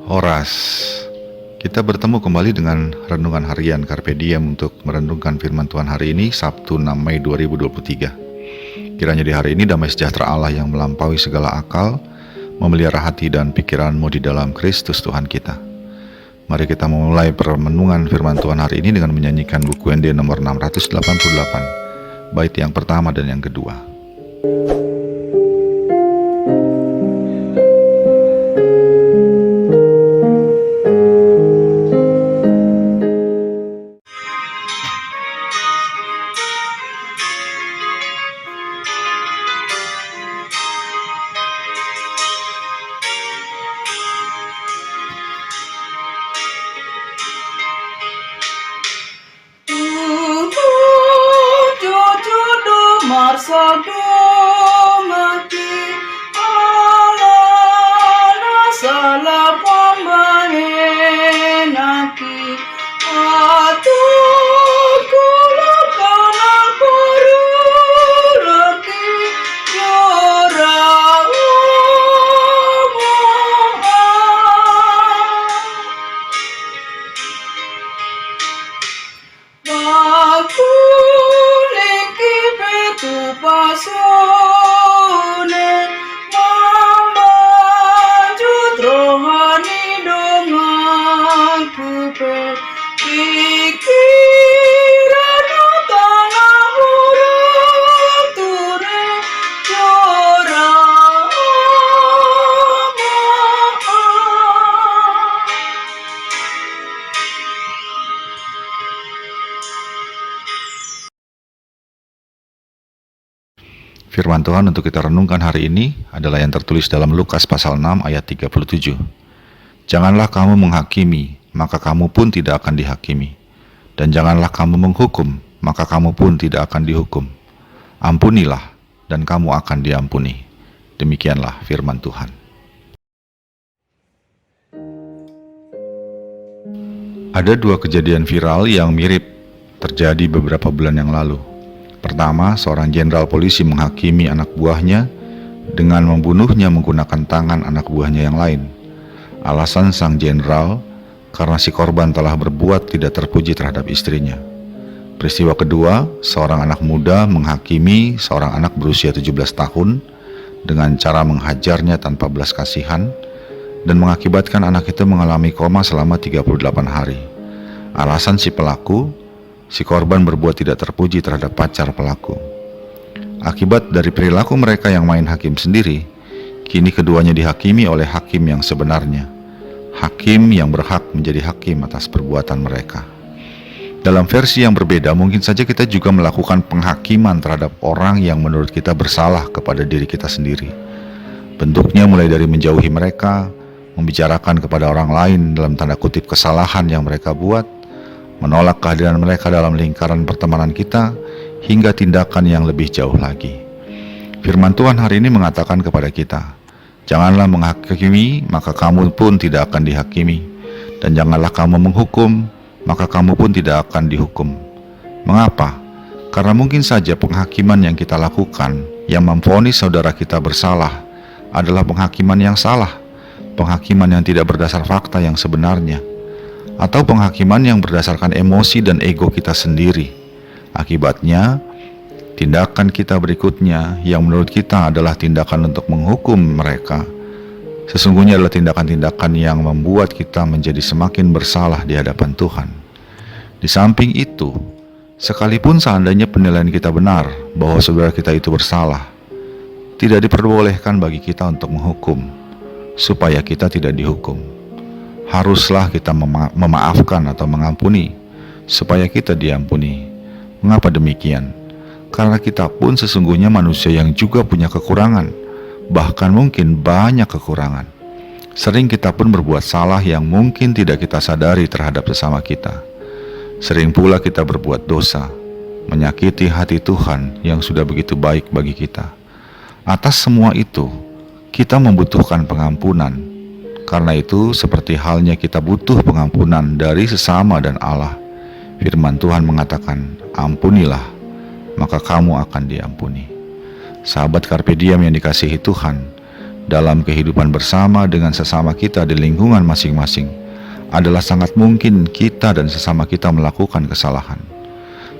Horas. Kita bertemu kembali dengan renungan harian Carpe Diem untuk merenungkan firman Tuhan hari ini, Sabtu 6 Mei 2023. Kiranya di hari ini damai sejahtera Allah yang melampaui segala akal memelihara hati dan pikiranmu di dalam Kristus Tuhan kita. Mari kita memulai permenungan firman Tuhan hari ini dengan menyanyikan buku ND nomor 688, bait yang pertama dan yang kedua. Firman Tuhan untuk kita renungkan hari ini adalah yang tertulis dalam Lukas pasal 6 ayat 37. Janganlah kamu menghakimi, maka kamu pun tidak akan dihakimi. Dan janganlah kamu menghukum, maka kamu pun tidak akan dihukum. Ampunilah, dan kamu akan diampuni. Demikianlah firman Tuhan. Ada dua kejadian viral yang mirip terjadi beberapa bulan yang lalu. Pertama, seorang jenderal polisi menghakimi anak buahnya dengan membunuhnya menggunakan tangan anak buahnya yang lain. Alasan sang jenderal karena si korban telah berbuat tidak terpuji terhadap istrinya. Peristiwa kedua, seorang anak muda menghakimi seorang anak berusia 17 tahun dengan cara menghajarnya tanpa belas kasihan dan mengakibatkan anak itu mengalami koma selama 38 hari. Alasan si pelaku, si korban berbuat tidak terpuji terhadap pacar pelaku. Akibat dari perilaku mereka yang main hakim sendiri, kini keduanya dihakimi oleh hakim yang sebenarnya. Hakim yang berhak menjadi hakim atas perbuatan mereka. Dalam versi yang berbeda, mungkin saja kita juga melakukan penghakiman terhadap orang yang menurut kita bersalah kepada diri kita sendiri. Bentuknya mulai dari menjauhi mereka, membicarakan kepada orang lain dalam tanda kutip kesalahan yang mereka buat, menolak kehadiran mereka dalam lingkaran pertemanan kita, hingga tindakan yang lebih jauh lagi. Firman Tuhan hari ini mengatakan kepada kita, janganlah menghakimi, maka kamu pun tidak akan dihakimi. Dan janganlah kamu menghukum, maka kamu pun tidak akan dihukum. Mengapa? Karena mungkin saja penghakiman yang kita lakukan, yang memvonis saudara kita bersalah, adalah penghakiman yang salah, penghakiman yang tidak berdasar fakta yang sebenarnya, atau penghakiman yang berdasarkan emosi dan ego kita sendiri. Akibatnya, tindakan kita berikutnya yang menurut kita adalah tindakan untuk menghukum mereka, sesungguhnya adalah tindakan-tindakan yang membuat kita menjadi semakin bersalah di hadapan Tuhan. Di samping itu, sekalipun seandainya penilaian kita benar bahwa saudara kita itu bersalah, tidak diperbolehkan bagi kita untuk menghukum, supaya kita tidak dihukum. Haruslah kita memaafkan atau mengampuni, supaya kita diampuni. Mengapa demikian? Karena kita pun sesungguhnya manusia yang juga punya kekurangan, bahkan mungkin banyak kekurangan. Sering kita pun berbuat salah yang mungkin tidak kita sadari terhadap sesama kita. Sering pula kita berbuat dosa, menyakiti hati Tuhan yang sudah begitu baik bagi kita. Atas semua itu, kita membutuhkan pengampunan. Karena itu, seperti halnya kita butuh pengampunan dari sesama dan Allah. Firman Tuhan mengatakan, ampunilah, maka kamu akan diampuni. Sahabat Carpe Diem yang dikasihi Tuhan, dalam kehidupan bersama dengan sesama kita di lingkungan masing-masing, adalah sangat mungkin kita dan sesama kita melakukan kesalahan.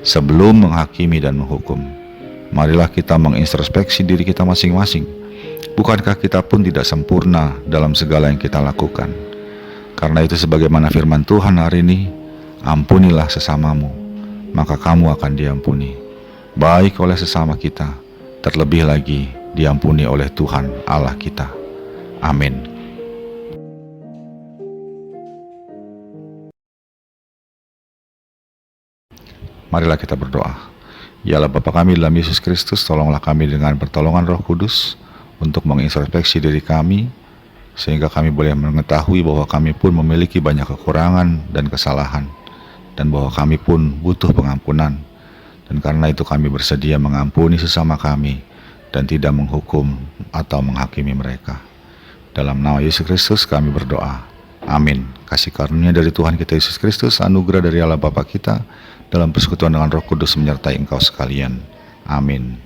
Sebelum menghakimi dan menghukum, marilah kita mengintrospeksi diri kita masing-masing. Bukankah kita pun tidak sempurna dalam segala yang kita lakukan? Karena itu sebagaimana firman Tuhan hari ini, ampunilah sesamamu, maka kamu akan diampuni. Baik oleh sesama kita, terlebih lagi diampuni oleh Tuhan Allah kita. Amin. Marilah kita berdoa. Ya Allah Bapa kami dalam Yesus Kristus, tolonglah kami dengan pertolongan Roh Kudus untuk mengintrospeksi diri kami, sehingga kami boleh mengetahui bahwa kami pun memiliki banyak kekurangan dan kesalahan, dan bahwa kami pun butuh pengampunan. Dan karena itu kami bersedia mengampuni sesama kami dan tidak menghukum atau menghakimi mereka. Dalam nama Yesus Kristus kami berdoa. Amin. Kasih karunia dari Tuhan kita Yesus Kristus, anugerah dari Allah Bapa kita, dalam persekutuan dengan Roh Kudus menyertai engkau sekalian. Amin.